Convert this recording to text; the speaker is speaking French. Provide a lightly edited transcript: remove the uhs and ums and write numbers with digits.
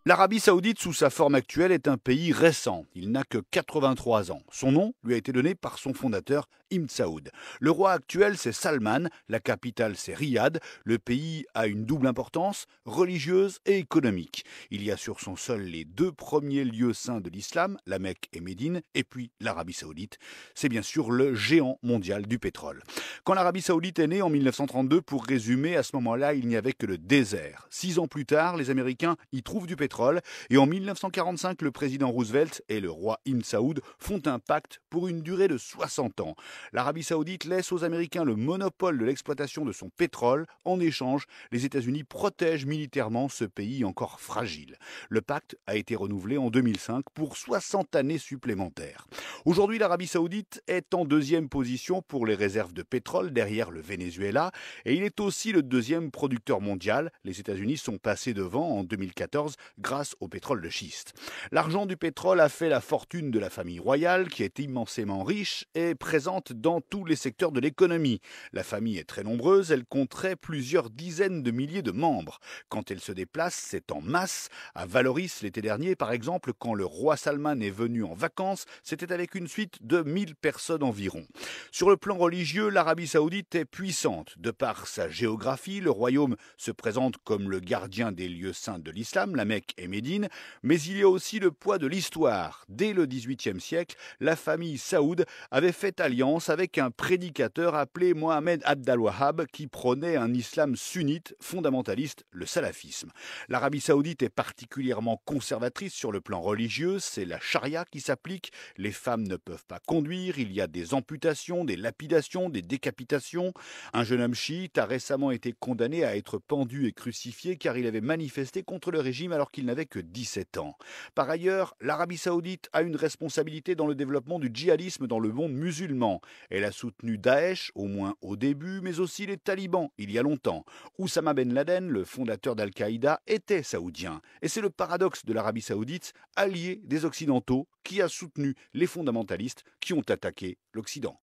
L'Arabie Saoudite, sous sa forme actuelle, est un pays récent. Il n'a que 83 ans. Son nom lui a été donné par son fondateur, Ibn Saoud. Le roi actuel, c'est Salman. La capitale, c'est Riyad. Le pays a une double importance, religieuse et économique. Il y a sur son sol les deux premiers lieux saints de l'islam, la Mecque et Médine, et puis l'Arabie Saoudite. C'est bien sûr le géant mondial du pétrole. Quand l'Arabie Saoudite est née en 1932, pour résumer, à ce moment-là, il n'y avait que le désert. 6 ans plus tard, les Américains y trouvent du pétrole. Et en 1945, le président Roosevelt et le roi Ibn Saoud font un pacte pour une durée de 60 ans. L'Arabie Saoudite laisse aux Américains le monopole de l'exploitation de son pétrole. En échange, les États-Unis protègent militairement ce pays encore fragile. Le pacte a été renouvelé en 2005 pour 60 années supplémentaires. Aujourd'hui, l'Arabie Saoudite est en deuxième position pour les réserves de pétrole derrière le Venezuela et il est aussi le deuxième producteur mondial. Les États-Unis sont passés devant en 2014 grâce au pétrole de schiste. L'argent du pétrole a fait la fortune de la famille royale qui est immensément riche et présente dans tous les secteurs de l'économie. La famille est très nombreuse, elle compterait plusieurs dizaines de milliers de membres. Quand elle se déplace, c'est en masse. À Valoris l'été dernier, par exemple, quand le roi Salman est venu en vacances, c'était avec une suite de 1000 personnes environ. Sur le plan religieux, l'Arabie Saoudite est puissante. De par sa géographie, le royaume se présente comme le gardien des lieux saints de l'islam, la Mecque et Médine, mais il y a aussi le poids de l'histoire. Dès le XVIIIe siècle, la famille Saoud avait fait alliance avec un prédicateur appelé Mohamed Abd al-Wahhab qui prônait un islam sunnite fondamentaliste, le salafisme. L'Arabie Saoudite est particulièrement conservatrice sur le plan religieux, c'est la charia qui s'applique, les femmes ne peuvent pas conduire, il y a des amputations, des lapidations, des décapitations. Un jeune homme chiite a récemment été condamné à être pendu et crucifié car il avait manifesté contre le régime alors qu'il n'avait que 17 ans. Par ailleurs, l'Arabie Saoudite a une responsabilité dans le développement du djihadisme dans le monde musulman. Elle a soutenu Daesh, au moins au début, mais aussi les talibans, il y a longtemps. Oussama Ben Laden, le fondateur d'Al-Qaïda, était saoudien. Et c'est le paradoxe de l'Arabie Saoudite, allié des Occidentaux, qui a soutenu les fondamentalistes qui ont attaqué l'Occident.